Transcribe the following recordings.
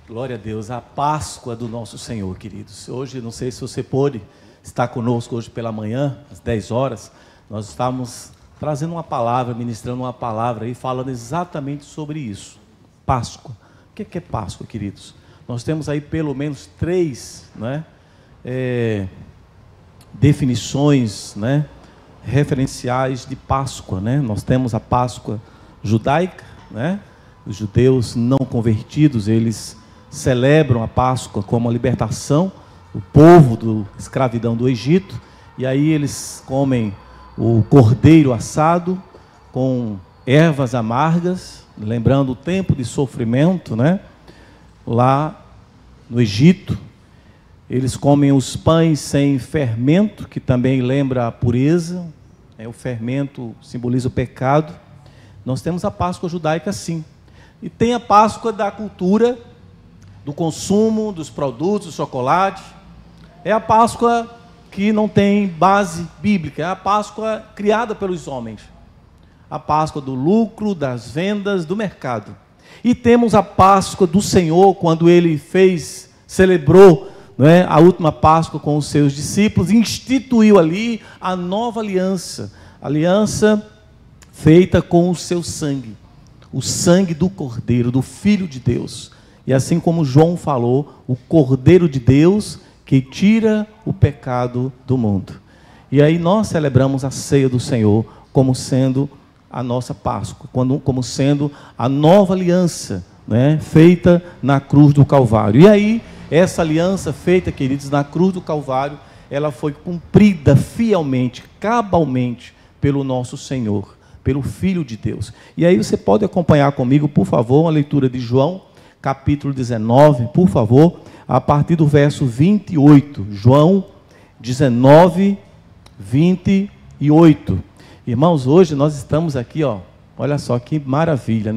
Glória a Deus, a Páscoa do nosso Senhor, queridos. Hoje, não sei se você pôde estar conosco hoje pela manhã, às 10 horas, nós estávamos trazendo uma palavra, ministrando uma palavra e falando exatamente sobre isso, Páscoa. O que é Páscoa, queridos? Nós temos aí pelo menos 3, definições, referenciais de Páscoa, Nós temos a Páscoa judaica, Os judeus não convertidos, eles celebram a Páscoa como a libertação do povo da escravidão do Egito, e aí eles comem o cordeiro assado com ervas amargas, lembrando o tempo de sofrimento, lá no Egito. Eles comem os pães sem fermento, que também lembra a pureza, o fermento simboliza o pecado. Nós temos a Páscoa judaica sim, e tem a Páscoa da cultura, do consumo, dos produtos, do chocolate. É a Páscoa que não tem base bíblica, é a Páscoa criada pelos homens. A Páscoa do lucro, das vendas, do mercado. E temos a Páscoa do Senhor, quando Ele celebrou a última Páscoa com os seus discípulos, instituiu ali a nova aliança, aliança feita com o seu sangue, o sangue do Cordeiro, do Filho de Deus. E assim como João falou, o Cordeiro de Deus que tira o pecado do mundo. E aí nós celebramos a ceia do Senhor como sendo a nossa Páscoa, como sendo a nova aliança, feita na cruz do Calvário. E aí, essa aliança feita, queridos, na cruz do Calvário, ela foi cumprida fielmente, cabalmente, pelo nosso Senhor, pelo Filho de Deus. E aí você pode acompanhar comigo, por favor, a leitura de João, capítulo 19, por favor, a partir do verso 28. João 19, 28. Irmãos, hoje nós estamos aqui, olha só que maravilha,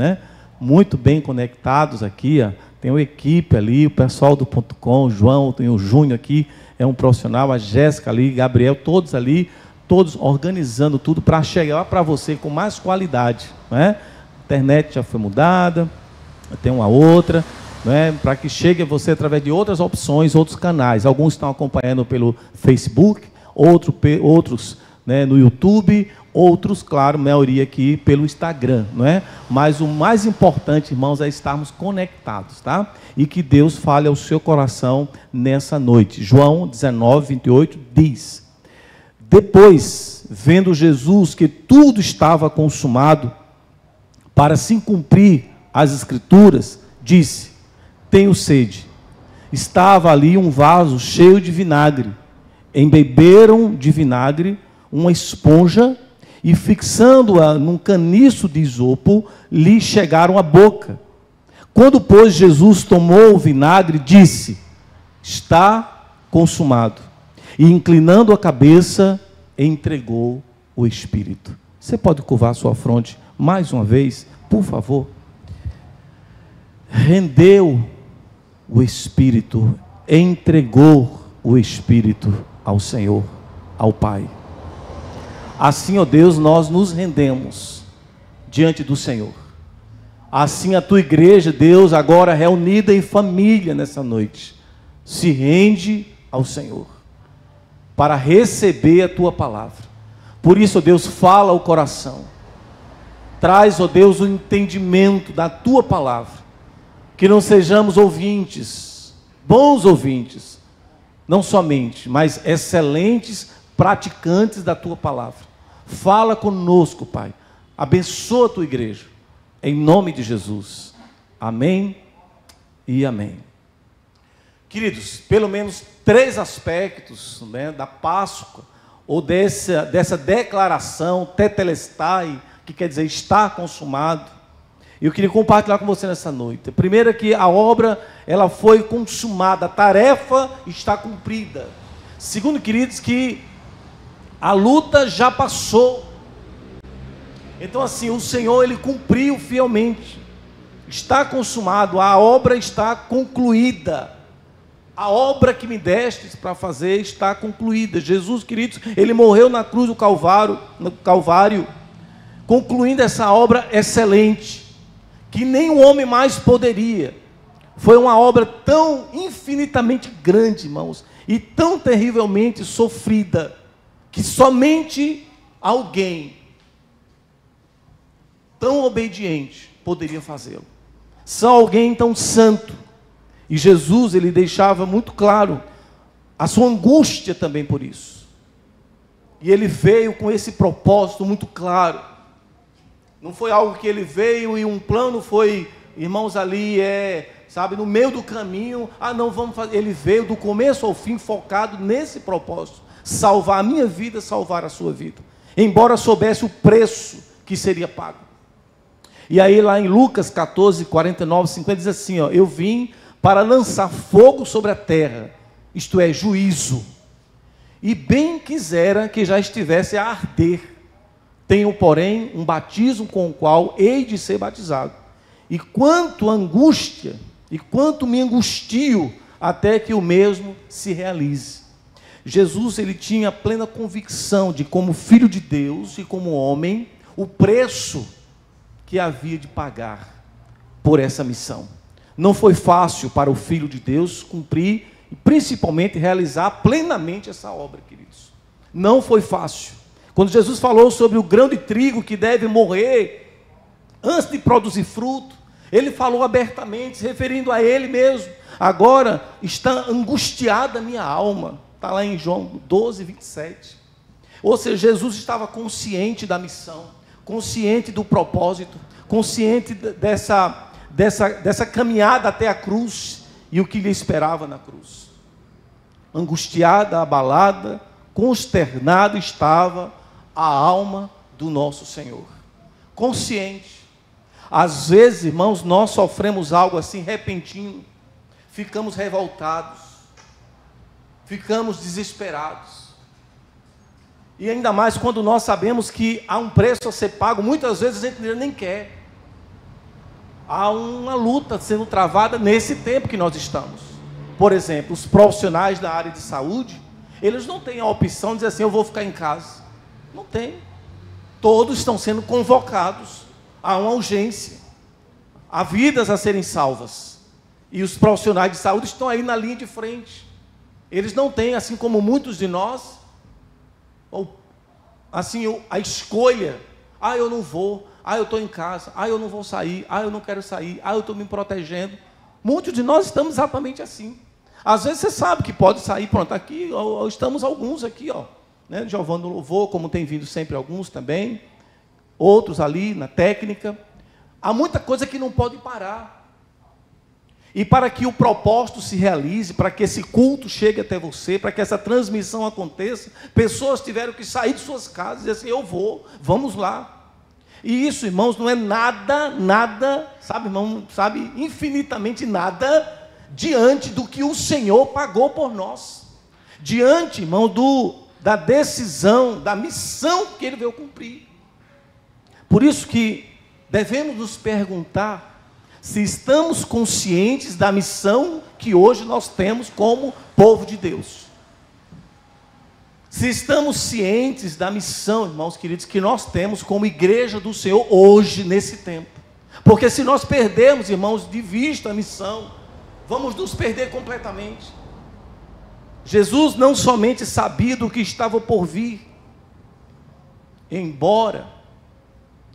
Muito bem conectados aqui, Tem uma equipe ali, o pessoal do .com, o João, tem o Júnior aqui, é um profissional, a Jéssica ali, Gabriel, todos ali, todos organizando tudo para chegar para você com mais qualidade, A internet já foi mudada, tem uma outra, para que chegue a você através de outras opções, outros canais. Alguns estão acompanhando pelo Facebook, outros no YouTube, outros, claro, maioria aqui pelo Instagram, Mas o mais importante, irmãos, é estarmos conectados, tá? E que Deus fale ao seu coração nessa noite. João 19, 28 diz: depois, vendo Jesus que tudo estava consumado, para se cumprir as Escrituras, disse: tenho sede. Estava ali um vaso cheio de vinagre. Embeberam de vinagre uma esponja e, fixando-a num caniço de isopo, lhe chegaram à boca. Quando, pois, Jesus tomou o vinagre, disse: está consumado. E, inclinando a cabeça, entregou o Espírito. Você pode curvar sua fronte mais uma vez, por favor? Rendeu o Espírito, entregou o Espírito ao Senhor, ao Pai. Assim, ó Deus, nós nos rendemos diante do Senhor. Assim a tua igreja, Deus, agora reunida em família nessa noite, se rende ao Senhor para receber a tua palavra. Por isso, ó Deus, fala ao coração. Traz, ó Deus, o entendimento da tua palavra. Que não sejamos ouvintes, bons ouvintes, não somente, mas excelentes praticantes da tua palavra. Fala conosco, Pai. Abençoa a tua igreja, em nome de Jesus. Amém e amém. Queridos, pelo menos 3 aspectos da Páscoa, ou dessa declaração, tetelestai, que quer dizer está consumado. Eu queria compartilhar com você nessa noite. Primeiro é que a obra, ela foi consumada, a tarefa está cumprida. Segundo, queridos, que a luta já passou. Então, assim, o Senhor, Ele cumpriu fielmente. Está consumado, a obra está concluída. A obra que me destes para fazer está concluída. Jesus, queridos, Ele morreu na cruz do Calvário, concluindo essa obra excelente, que nenhum homem mais poderia. Foi uma obra tão infinitamente grande, irmãos, e tão terrivelmente sofrida, que somente alguém tão obediente poderia fazê-lo. Só alguém tão santo. E Jesus, ele deixava muito claro a sua angústia também por isso. E ele veio com esse propósito muito claro. Não foi algo que ele veio e um plano foi, irmãos, ali sabe, no meio do caminho, não vamos fazer. Ele veio do começo ao fim focado nesse propósito: salvar a minha vida, salvar a sua vida. Embora soubesse o preço que seria pago. E aí lá em Lucas 14, 49, 50 diz assim, eu vim para lançar fogo sobre a terra, isto é, juízo. E bem quisera que já estivesse a arder. Tenho, porém, um batismo com o qual hei de ser batizado. E quanto angústia, e quanto me angustio, até que o mesmo se realize. Jesus, ele tinha plena convicção de, como filho de Deus e como homem, o preço que havia de pagar por essa missão. Não foi fácil para o Filho de Deus cumprir e principalmente realizar plenamente essa obra, queridos. Não foi fácil. Quando Jesus falou sobre o grão de trigo que deve morrer antes de produzir fruto, ele falou abertamente, se referindo a ele mesmo. Agora está angustiada a minha alma. Está lá em João 12, 27. Ou seja, Jesus estava consciente da missão, consciente do propósito, consciente dessa caminhada até a cruz e o que lhe esperava na cruz. Angustiada, abalada, consternada estava a alma do nosso Senhor. Consciente. Às vezes, irmãos, nós sofremos algo assim repentino, ficamos revoltados, ficamos desesperados. E ainda mais quando nós sabemos que há um preço a ser pago, muitas vezes a gente nem quer. Há uma luta sendo travada nesse tempo que nós estamos. Por exemplo, os profissionais da área de saúde, eles não têm a opção de dizer assim, eu vou ficar em casa. Não tem. Todos estão sendo convocados a uma urgência. Há vidas a serem salvas. E os profissionais de saúde estão aí na linha de frente. Eles não têm, assim como muitos de nós, assim, a escolha, eu não vou, eu estou em casa, eu não vou sair, eu não quero sair, eu estou me protegendo. Muitos de nós estamos exatamente assim. Às vezes você sabe que pode sair, pronto, aqui estamos alguns aqui, né, Giovana do Louvor, como tem vindo sempre alguns também, outros ali na técnica. Há muita coisa que não pode parar. E para que o propósito se realize, para que esse culto chegue até você, para que essa transmissão aconteça, pessoas tiveram que sair de suas casas e dizer assim, eu vou, vamos lá. E isso, irmãos, não é nada, sabe, irmão, sabe, infinitamente nada, diante do que o Senhor pagou por nós. Diante, irmão, da decisão, da missão que Ele veio cumprir. Por isso que devemos nos perguntar se estamos conscientes da missão que hoje nós temos como povo de Deus. Se estamos cientes da missão, irmãos queridos, que nós temos como igreja do Senhor hoje, nesse tempo. Porque se nós perdermos, irmãos, de vista a missão, vamos nos perder completamente. Jesus não somente sabia do que estava por vir, embora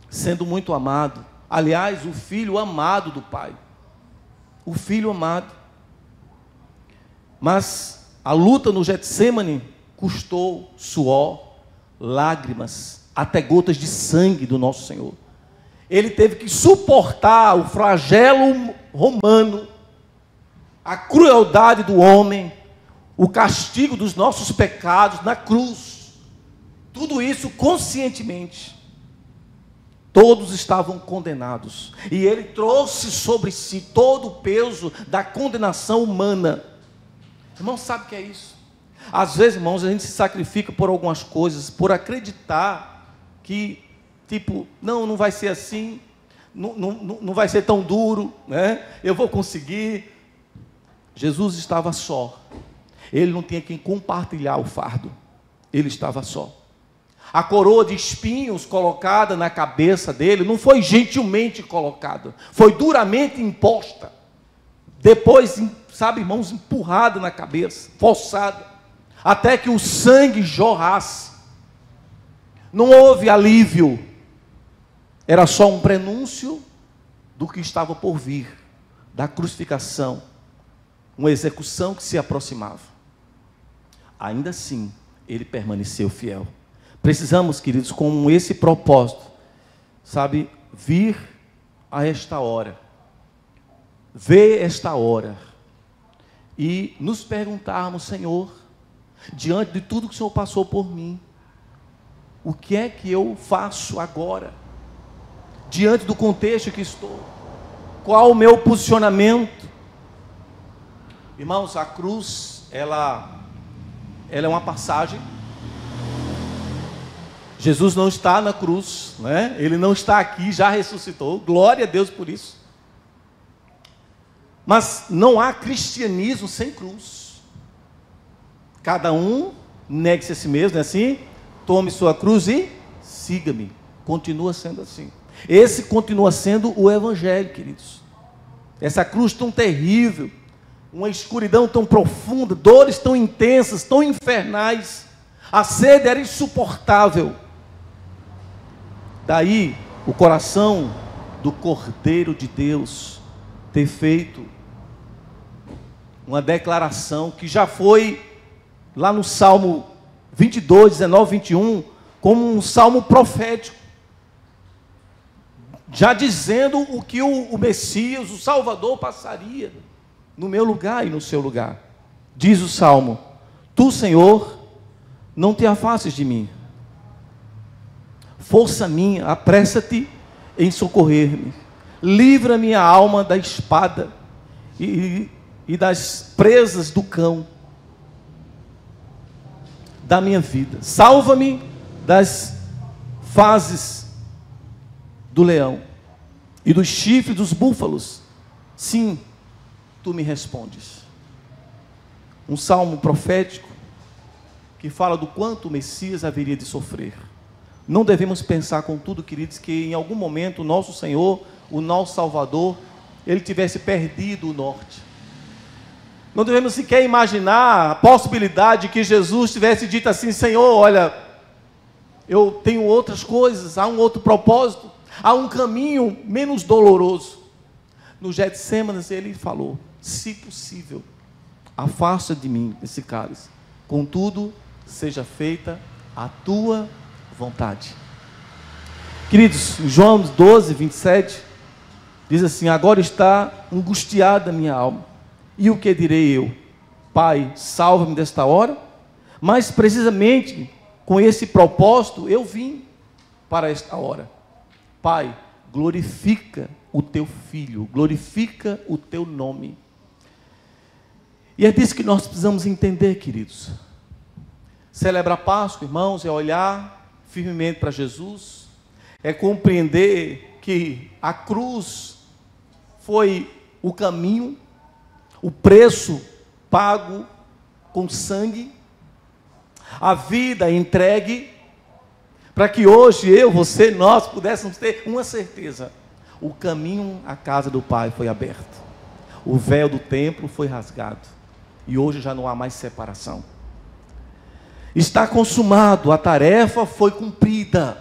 sendo muito amado, aliás, o filho amado do Pai, o filho amado, mas a luta no Getsêmani custou suor, lágrimas, até gotas de sangue do nosso Senhor. Ele teve que suportar o flagelo romano, a crueldade do homem, o castigo dos nossos pecados na cruz, tudo isso conscientemente. Todos estavam condenados, e Ele trouxe sobre si todo o peso da condenação humana. Irmão, sabe o que é isso? Às vezes, irmãos, a gente se sacrifica por algumas coisas, por acreditar que, tipo, não vai ser assim, não vai ser tão duro, né? Eu vou conseguir. Jesus estava só, Ele não tinha quem compartilhar o fardo, Ele estava só. A coroa de espinhos colocada na cabeça dele não foi gentilmente colocada, foi duramente imposta. depois, sabe, irmãos, empurrada na cabeça, forçada, até que o sangue jorrasse. Não houve alívio, era só um prenúncio do que estava por vir, da crucificação, uma execução que se aproximava. Ainda assim, ele permaneceu fiel. Precisamos, queridos, com esse propósito, sabe, vir a esta hora, ver esta hora, e nos perguntarmos: Senhor, diante de tudo que o Senhor passou por mim, o que é que eu faço agora? Diante do contexto que estou, qual o meu posicionamento? Irmãos, a cruz, ela é uma passagem. Jesus não está na cruz, né? Ele não está aqui, já ressuscitou, glória a Deus por isso. Mas não há cristianismo sem cruz. Cada um negue-se a si mesmo, não é assim? Tome sua cruz e siga-me. Continua sendo assim. Esse continua sendo o Evangelho, queridos. Essa cruz tão terrível, uma escuridão tão profunda, dores tão intensas, tão infernais, a sede era insuportável. Daí o coração do Cordeiro de Deus ter feito uma declaração que já foi lá no Salmo 22, 19, 21, como um salmo profético, já dizendo o que o Messias, o Salvador, passaria no meu lugar e no seu lugar. Diz o salmo: Tu, Senhor, não te afastes de mim, força minha, apressa-te em socorrer-me, livra minha alma da espada e das presas do cão da minha vida, salva-me das fazes do leão e dos chifres dos búfalos. Sim, tu me respondes. Um salmo profético que fala do quanto o Messias haveria de sofrer. Não devemos pensar, contudo, queridos, que em algum momento o nosso Senhor, o nosso Salvador, ele tivesse perdido o norte. Não devemos sequer imaginar a possibilidade de que Jesus tivesse dito assim: Senhor, olha, eu tenho outras coisas, há um outro propósito, há um caminho menos doloroso. No Getsêmanes ele falou: se possível, afasta de mim esse cálice, contudo, seja feita a tua vontade. Queridos, em João 12, 27, diz assim: agora está angustiada a minha alma, e o que direi eu? Pai, salva-me desta hora. Mas precisamente com esse propósito eu vim para esta hora. Pai, glorifica o teu Filho, glorifica o teu nome. E é disso que nós precisamos entender, queridos. Celebrar a Páscoa, irmãos, é olhar firmemente para Jesus, é compreender que a cruz foi o caminho, o preço pago com sangue, a vida entregue, para que hoje eu, você, nós pudéssemos ter uma certeza: o caminho à casa do Pai foi aberto, o véu do templo foi rasgado, e hoje já não há mais separação. Está consumado, a tarefa foi cumprida.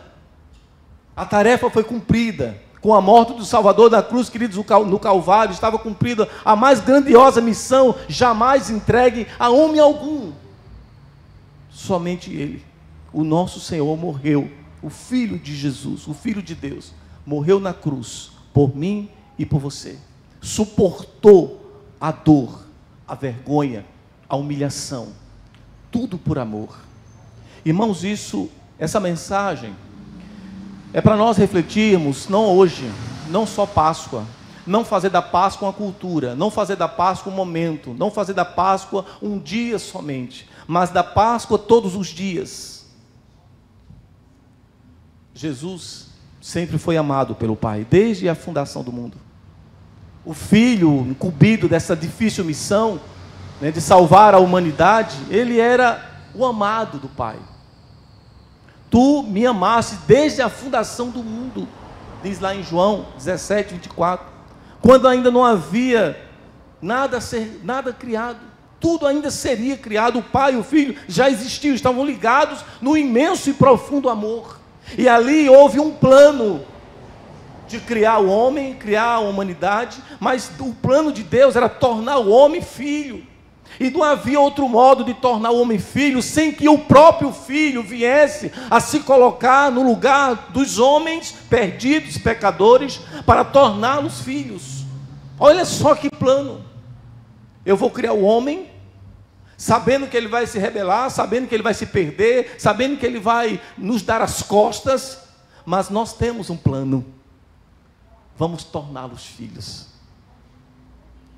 A tarefa foi cumprida. Com a morte do Salvador na cruz, queridos, no Calvário, estava cumprida a mais grandiosa missão jamais entregue a homem algum. Somente Ele, o nosso Senhor, morreu. O Filho de Jesus, o Filho de Deus, morreu na cruz por mim e por você. Suportou a dor, a vergonha, a humilhação, tudo por amor. Irmãos, essa mensagem é para nós refletirmos, não hoje, não só Páscoa, não fazer da Páscoa uma cultura, não fazer da Páscoa um momento, não fazer da Páscoa um dia somente, mas da Páscoa todos os dias. Jesus sempre foi amado pelo Pai, desde a fundação do mundo. O Filho, incumbido dessa difícil missão, né, de salvar a humanidade, ele era o amado do Pai. Tu me amaste desde a fundação do mundo, diz lá em João 17, 24, quando ainda não havia nada criado, tudo ainda seria criado. O Pai e o Filho já existiam, estavam ligados no imenso e profundo amor, e ali houve um plano de criar o homem, criar a humanidade, mas o plano de Deus era tornar o homem filho, e não havia outro modo de tornar o homem filho, sem que o próprio Filho viesse a se colocar no lugar dos homens perdidos, pecadores, para torná-los filhos. Olha só que plano. Eu vou criar o homem, sabendo que ele vai se rebelar, sabendo que ele vai se perder, sabendo que ele vai nos dar as costas, mas nós temos um plano. Vamos torná-los filhos.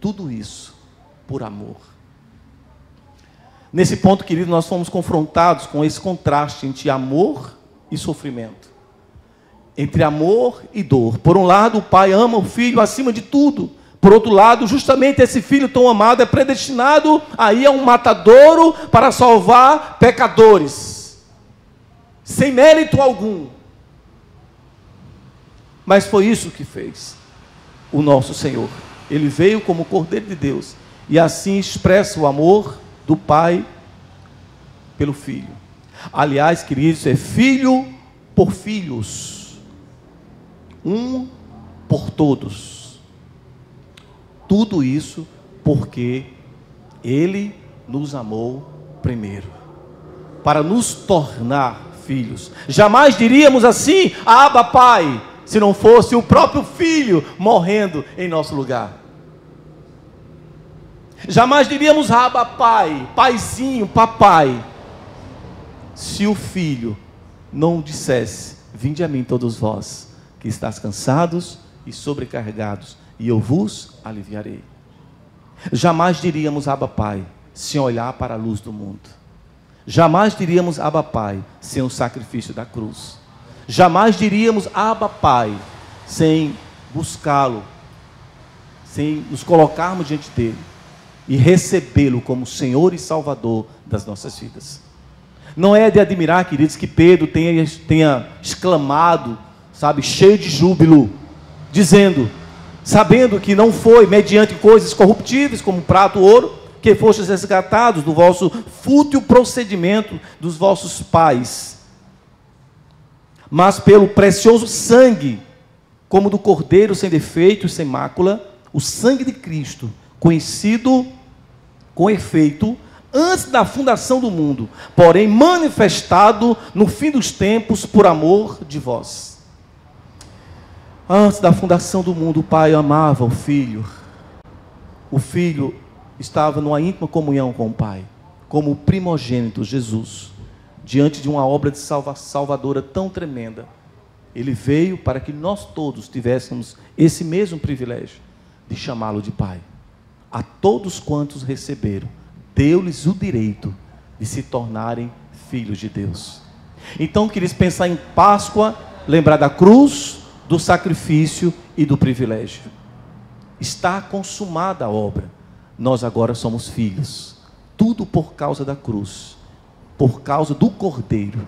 Tudo isso por amor. Nesse ponto, querido, nós fomos confrontados com esse contraste entre amor e sofrimento, entre amor e dor. Por um lado, o pai ama o filho acima de tudo. Por outro lado, justamente esse filho tão amado é predestinado a ir a um matadouro para salvar pecadores, sem mérito algum. Mas foi isso que fez o nosso Senhor. Ele veio como Cordeiro de Deus, e assim expressa o amor do Pai pelo Filho. Aliás, queridos, é filho por filhos, um por todos. Tudo isso porque Ele nos amou primeiro, para nos tornar filhos. Jamais diríamos assim, Abba, Pai, se não fosse o próprio Filho morrendo em nosso lugar. Jamais diríamos Abba, Pai, Paizinho, Papai, se o Filho não dissesse, vinde a mim todos vós, que estáis cansados e sobrecarregados, e eu vos aliviarei. Jamais diríamos Abba, Pai, sem olhar para a luz do mundo. Jamais diríamos Abba, Pai, sem o sacrifício da cruz. Jamais diríamos Abba, Pai, sem buscá-lo, sem nos colocarmos diante dele e recebê-lo como Senhor e Salvador das nossas vidas. Não é de admirar, queridos, que Pedro tenha exclamado, sabe, cheio de júbilo, dizendo, sabendo que não foi mediante coisas corruptíveis, como prato ou ouro, que fostes resgatados do vosso fútil procedimento dos vossos pais, mas pelo precioso sangue, como do Cordeiro sem defeito e sem mácula, o sangue de Cristo, conhecido com efeito antes da fundação do mundo, porém manifestado no fim dos tempos por amor de vós. Antes da fundação do mundo, o Pai amava o Filho. O Filho estava numa íntima comunhão com o Pai, como o primogênito Jesus, diante de uma obra de salvadora tão tremenda. Ele veio para que nós todos tivéssemos esse mesmo privilégio de chamá-lo de Pai. A todos quantos receberam, deu-lhes o direito de se tornarem filhos de Deus. Então, queridos, pensar em Páscoa, lembrar da cruz, do sacrifício e do privilégio. Está consumada a obra. Nós agora somos filhos. Tudo por causa da cruz, por causa do Cordeiro,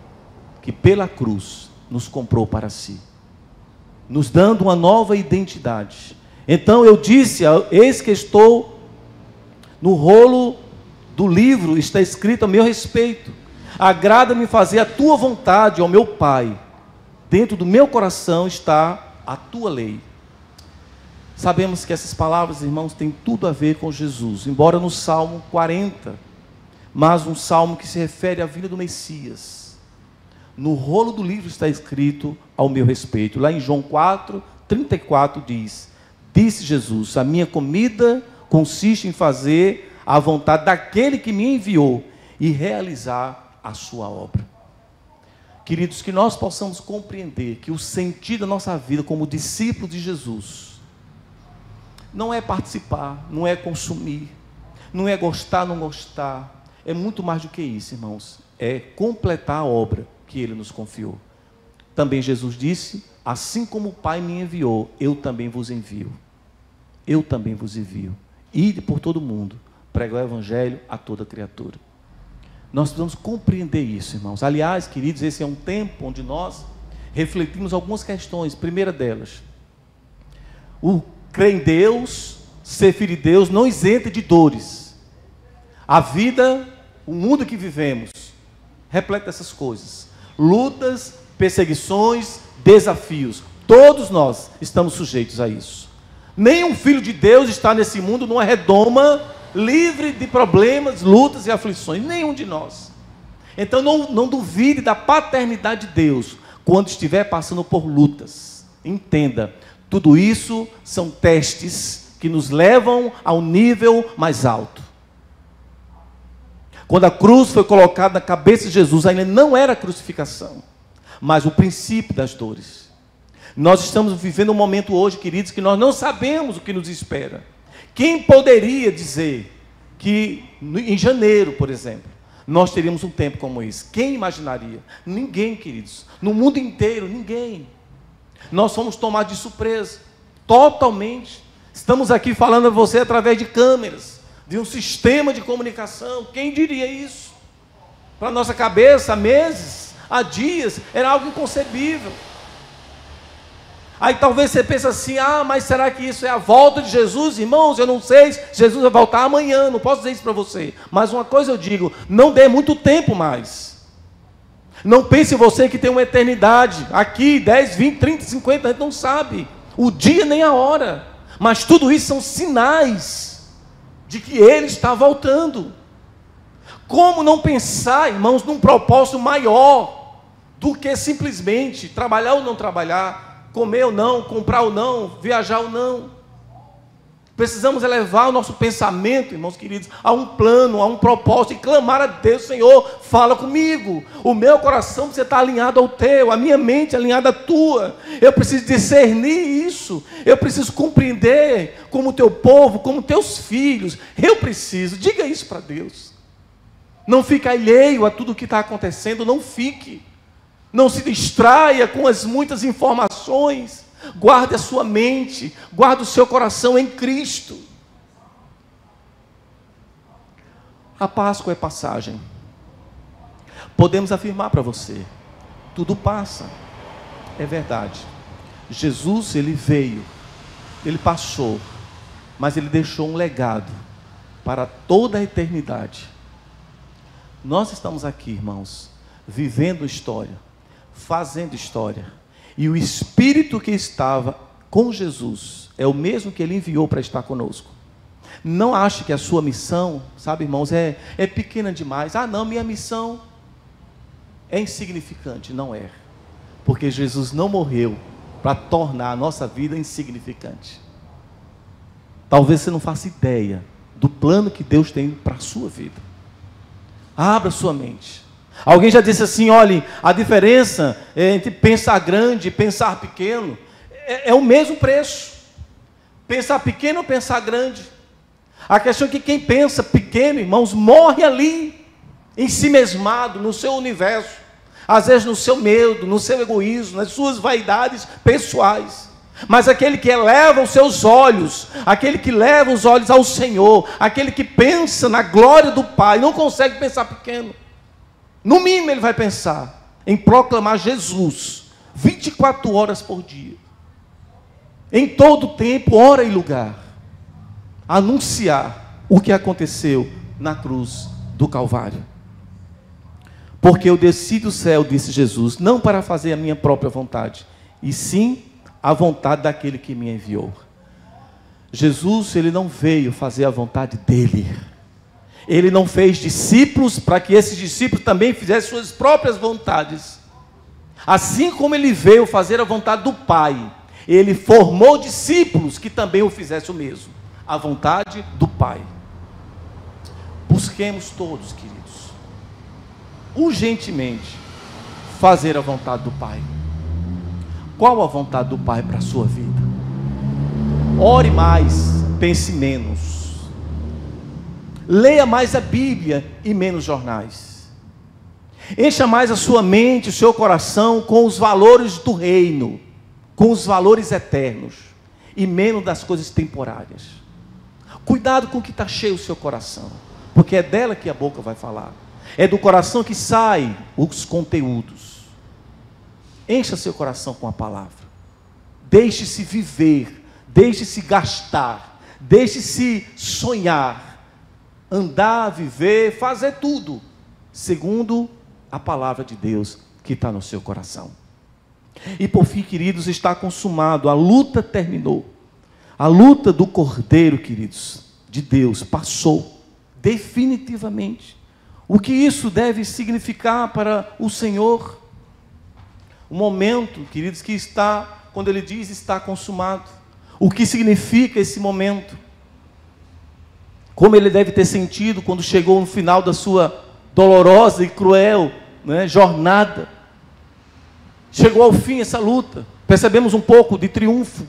que pela cruz nos comprou para si, nos dando uma nova identidade. Então eu disse, eis que estou no rolo do livro, está escrito a meu respeito, agrada-me fazer a tua vontade, ó meu Pai, dentro do meu coração está a tua lei. Sabemos que essas palavras, irmãos, têm tudo a ver com Jesus, embora no Salmo 40, mas um salmo que se refere à vinda do Messias. No rolo do livro está escrito ao meu respeito. Lá em João 4:34 diz, disse Jesus, a minha comida consiste em fazer a vontade daquele que me enviou e realizar a sua obra. Queridos, que nós possamos compreender que o sentido da nossa vida como discípulo de Jesus não é participar, não é consumir, não é gostar, não gostar, é muito mais do que isso, irmãos, é completar a obra que Ele nos confiou. Também Jesus disse, assim como o Pai me enviou, eu também vos envio. Eu também vos envio. Ide por todo mundo, pregar o Evangelho a toda criatura. Nós precisamos compreender isso, irmãos. Aliás, queridos, esse é um tempo onde nós refletimos algumas questões. Primeira delas, o crer em Deus ser filho de Deus não isenta de dores. A vida, o mundo que vivemos, repleto dessas coisas. Lutas, perseguições, desafios. Todos nós estamos sujeitos a isso. Nenhum filho de Deus está nesse mundo numa redoma livre de problemas, lutas e aflições. Nenhum de nós. Então não duvide da paternidade de Deus quando estiver passando por lutas. Entenda, tudo isso são testes que nos levam ao nível mais alto. Quando a cruz foi colocada na cabeça de Jesus, ainda não era a crucificação, mas o princípio das dores. Nós estamos vivendo um momento hoje, queridos, que nós não sabemos o que nos espera. Quem poderia dizer que em janeiro, por exemplo, nós teríamos um tempo como esse? Quem imaginaria? Ninguém, queridos. No mundo inteiro, ninguém. Nós fomos tomados de surpresa, totalmente. Estamos aqui falando a você através de câmeras, de um sistema de comunicação. Quem diria isso? Para a nossa cabeça, há meses, há dias, era algo inconcebível. Aí talvez você pense assim, mas será que isso é a volta de Jesus? Irmãos, eu não sei se Jesus vai voltar amanhã, não posso dizer isso para você. Mas uma coisa eu digo, não dê muito tempo mais. Não pense você que tem uma eternidade, aqui 10, 20, 30, 50, a gente não sabe o dia nem a hora. Mas tudo isso são sinais de que Ele está voltando. Como não pensar, irmãos, num propósito maior do que simplesmente trabalhar ou não trabalhar, comer ou não, comprar ou não, viajar ou não. Precisamos elevar o nosso pensamento, irmãos queridos, a um plano, a um propósito, e clamar a Deus: Senhor, fala comigo. O meu coração precisa estar alinhado ao teu, a minha mente alinhada à tua. Eu preciso discernir isso, eu preciso compreender como teu povo, como teus filhos. Eu preciso, diga isso para Deus. Não fique alheio a tudo o que está acontecendo, não fique. Não se distraia com as muitas informações. Guarde a sua mente, guarde o seu coração em Cristo. A Páscoa é passagem. Podemos afirmar para você, tudo passa. É verdade. Jesus, ele veio, ele passou, mas ele deixou um legado para toda a eternidade. Nós estamos aqui, irmãos, vivendo história, fazendo história. E o Espírito que estava com Jesus é o mesmo que Ele enviou para estar conosco. Não ache que a sua missão, sabe, irmãos, é pequena demais. Não, minha missão é insignificante. Não é. Porque Jesus não morreu para tornar a nossa vida insignificante. Talvez você não faça ideia do plano que Deus tem para a sua vida. Abra sua mente. Alguém já disse assim: olhe, a diferença entre pensar grande e pensar pequeno é o mesmo preço. Pensar pequeno ou pensar grande. A questão é que quem pensa pequeno, irmãos, morre ali, em si mesmado, no seu universo. Às vezes no seu medo, no seu egoísmo, nas suas vaidades pessoais. Mas aquele que eleva os seus olhos, aquele que leva os olhos ao Senhor, aquele que pensa na glória do Pai, não consegue pensar pequeno. No mínimo ele vai pensar em proclamar Jesus 24 horas por dia, em todo tempo, hora e lugar, anunciar o que aconteceu na cruz do Calvário. Porque eu desci do céu, disse Jesus, não para fazer a minha própria vontade, e sim a vontade daquele que me enviou. Jesus, ele não veio fazer a vontade dele. Ele não fez discípulos para que esses discípulos também fizessem suas próprias vontades. Assim como ele veio fazer a vontade do Pai, ele formou discípulos que também o fizessem o mesmo. A vontade do Pai. Busquemos todos, queridos, urgentemente, fazer a vontade do Pai. Qual a vontade do Pai para a sua vida? Ore mais, pense menos. Leia mais a Bíblia e menos jornais. Encha mais a sua mente, o seu coração com os valores do reino, com os valores eternos, e menos das coisas temporárias. Cuidado com o que está cheio o seu coração, porque é dela que a boca vai falar. É do coração que saem os conteúdos. Encha seu coração com a palavra. Deixe-se viver, deixe-se gastar, Deixe-se sonhar, andar, viver, fazer tudo segundo a palavra de Deus que está no seu coração. E por fim, queridos, está consumado, a luta terminou. A luta do Cordeiro, queridos, de Deus, passou definitivamente. O que isso deve significar para o Senhor? O momento, queridos, que está, quando Ele diz está consumado. O que significa esse momento? Como Ele deve ter sentido quando chegou no final da sua dolorosa e cruel, jornada. Chegou ao fim essa luta. Percebemos um pouco de triunfo,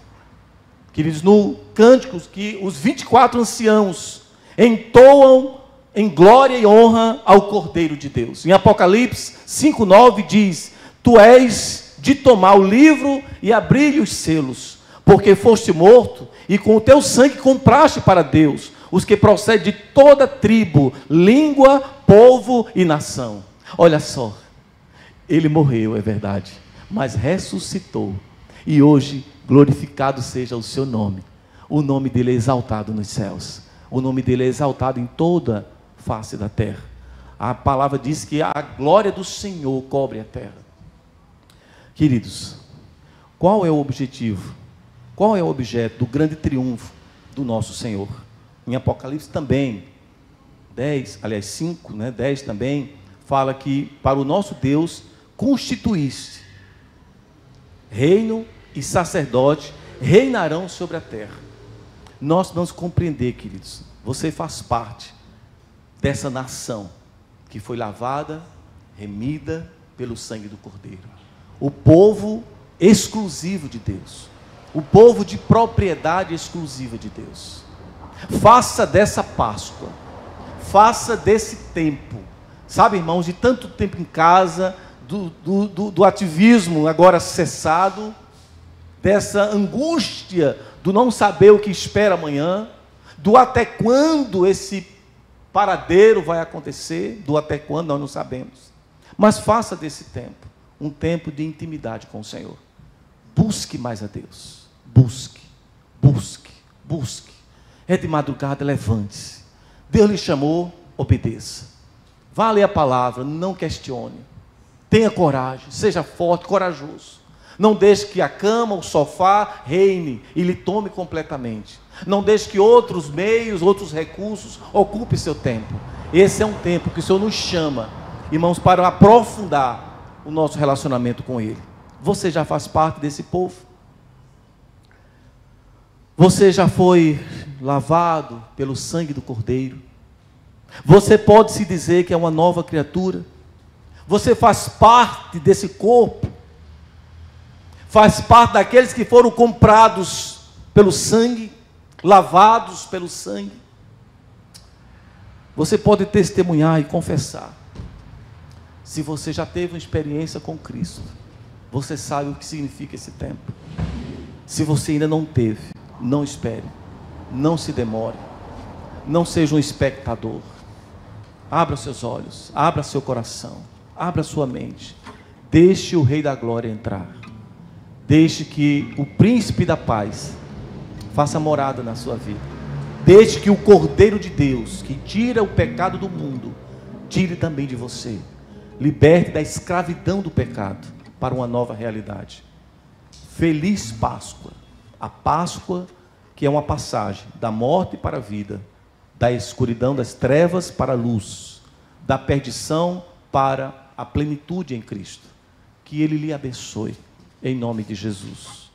queridos, no Cânticos, que os 24 anciãos entoam em glória e honra ao Cordeiro de Deus. Em Apocalipse 5:9 diz: Tu és de tomar o livro e abrir os selos, porque foste morto e com o teu sangue compraste para Deus os que procedem de toda tribo, língua, povo e nação. Olha só, Ele morreu, é verdade, mas ressuscitou, e hoje glorificado seja o seu nome. O nome dele é exaltado nos céus, o nome dele é exaltado em toda a face da terra. A palavra diz que a glória do Senhor cobre a terra. Queridos, qual é o objetivo? Qual é o objeto do grande triunfo do nosso Senhor? Em Apocalipse também, 10 também, fala que para o nosso Deus constituísse reino e sacerdote reinarão sobre a terra. Nós vamos compreender, queridos, você faz parte dessa nação que foi lavada, remida pelo sangue do Cordeiro. O povo exclusivo de Deus, o povo de propriedade exclusiva de Deus. Faça dessa Páscoa, faça desse tempo, sabe, irmãos, de tanto tempo em casa, do ativismo agora cessado, dessa angústia do não saber o que espera amanhã, do até quando esse paradeiro vai acontecer, do até quando nós não sabemos. Mas faça desse tempo um tempo de intimidade com o Senhor. Busque mais a Deus, busque. É de madrugada, levante-se. Deus lhe chamou, obedeça. Vá ler a palavra, não questione. Tenha coragem, seja forte, corajoso. Não deixe que a cama, o sofá reine e lhe tome completamente. Não deixe que outros meios, outros recursos ocupem seu tempo. Esse é um tempo que o Senhor nos chama, irmãos, para aprofundar o nosso relacionamento com Ele. Você já faz parte desse povo? Você já foi lavado pelo sangue do Cordeiro? Você pode se dizer que é uma nova criatura? Você faz parte desse corpo? Faz parte daqueles que foram comprados pelo sangue, lavados pelo sangue? Você pode testemunhar e confessar. Se você já teve uma experiência com Cristo, você sabe o que significa esse tempo. Se você ainda não teve, não espere, não se demore, não seja um espectador. Abra seus olhos, abra seu coração, abra sua mente. Deixe o Rei da Glória entrar. Deixe que o Príncipe da Paz faça morada na sua vida. Deixe que o Cordeiro de Deus, que tira o pecado do mundo, tire também de você. Liberte da escravidão do pecado para uma nova realidade. Feliz Páscoa. A Páscoa que é uma passagem da morte para a vida, da escuridão, das trevas para a luz, da perdição para a plenitude em Cristo. Que Ele lhe abençoe, em nome de Jesus.